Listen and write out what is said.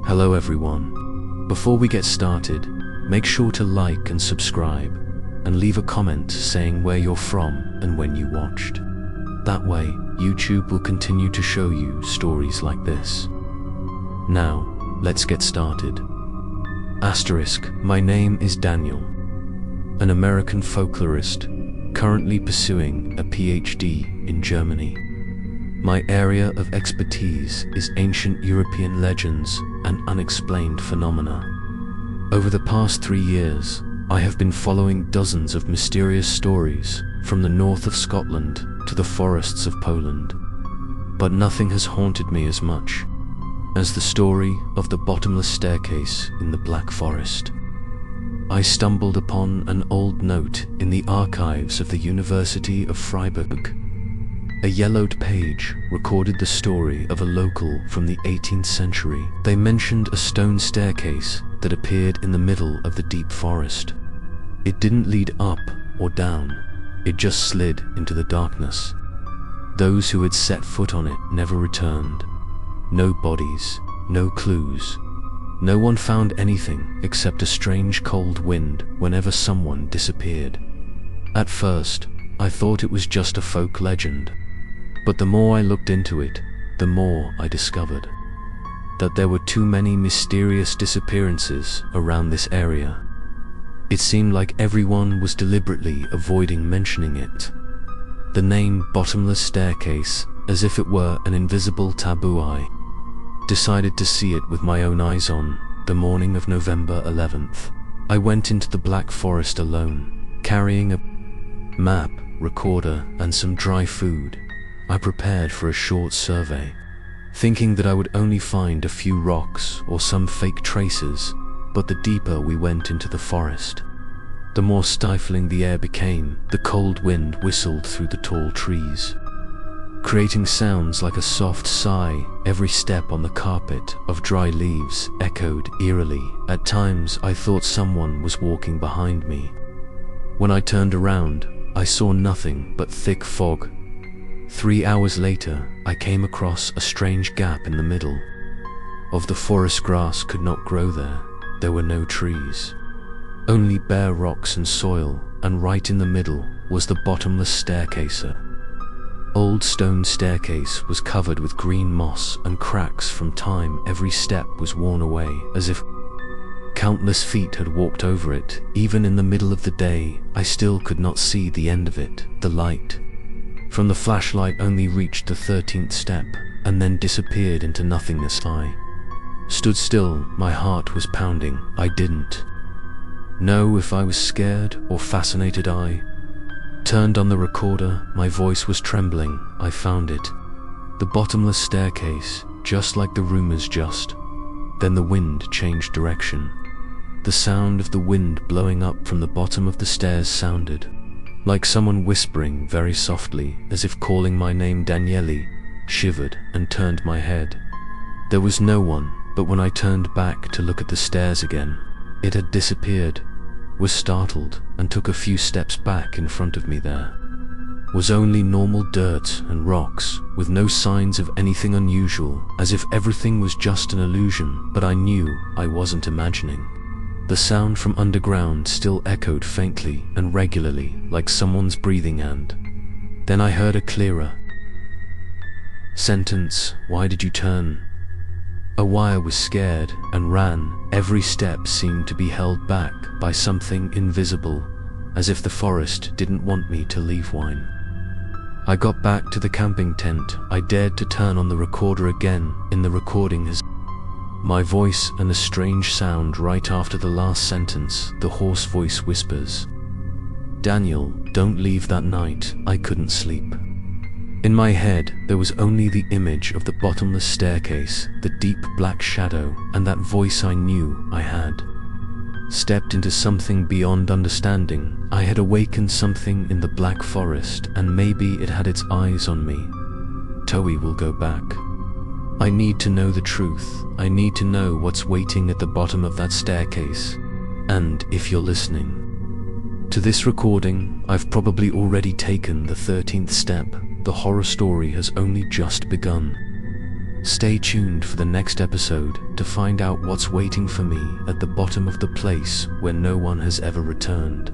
Hello everyone. Before we get started, make sure to like and subscribe, and leave a comment saying where you're from and when you watched. That way, YouTube will continue to show you stories like this. Now, let's get started. Asterisk, my name is Daniel, an American folklorist, currently pursuing a PhD in Germany. My area of expertise is ancient European legends and unexplained phenomena. Over the past 3 years, I have been following dozens of mysterious stories from the north of Scotland to the forests of Poland. But nothing has haunted me as much as the story of the bottomless staircase in the Black Forest. I stumbled upon an old note in the archives of the University of Freiburg. A yellowed page recorded the story of a local from the 18th century. They mentioned a stone staircase that appeared in the middle of the deep forest. It didn't lead up or down, it just slid into the darkness. Those who had set foot on it never returned. No bodies, no clues. No one found anything except a strange cold wind whenever someone disappeared. At first, I thought it was just a folk legend. But the more I looked into it, the more I discovered that there were too many mysterious disappearances around this area. It seemed like everyone was deliberately avoiding mentioning it. The name Bottomless Staircase, as if it were an invisible taboo. I decided to see it with my own eyes on the morning of November 11th. I went into the Black Forest alone, carrying a map, recorder, and some dry food. I prepared for a short survey, thinking that I would only find a few rocks or some fake traces, but the deeper we went into the forest, the more stifling the air became. The cold wind whistled through the tall trees, creating sounds like a soft sigh. Every step on the carpet of dry leaves echoed eerily. At times, I thought someone was walking behind me. When I turned around, I saw nothing but thick fog. 3 hours later, I came across a strange gap in the middle of the forest. Grass could not grow there. There were no trees, only bare rocks and soil, and right in the middle was the bottomless staircase. Old stone staircase was covered with green moss and cracks from time. Every step was worn away, as if countless feet had walked over it. Even in the middle of the day, I still could not see the end of it. The light from the flashlight only reached the 13th step, and then disappeared into nothingness. I stood still, my heart was pounding. I didn't know if I was scared or fascinated. I turned on the recorder, my voice was trembling. I found it. The bottomless staircase, just like the rumors. Just then the wind changed direction. The sound of the wind blowing up from the bottom of the stairs sounded like someone whispering very softly, as if calling my name. Daniele. Shivered and turned my head. There was no one, but when I turned back to look at the stairs again, it had disappeared. Was startled and took a few steps back. In front of me there was only normal dirt and rocks, with no signs of anything unusual, as if everything was just an illusion. But I knew I wasn't imagining. The sound from underground still echoed faintly and regularly, like someone's breathing, and then I heard a clearer sentence. Why did you turn? A wire was scared and ran. Every step seemed to be held back by something invisible, as if the forest didn't want me to leave. Wine. I got back to the camping tent. I dared to turn on the recorder again. In the recording is my voice and a strange sound right after the last sentence. The hoarse voice whispers, "Daniel, don't leave that night." I couldn't sleep. In my head, there was only the image of the bottomless staircase, the deep black shadow, and that voice. I knew I had stepped into something beyond understanding. I had awakened something in the Black Forest, and maybe it had its eyes on me. Toei will go back. I need to know the truth. I need to know what's waiting at the bottom of that staircase. And if you're listening to this recording, I've probably already taken the 13th step. The horror story has only just begun. Stay tuned for the next episode to find out what's waiting for me at the bottom of the place where no one has ever returned.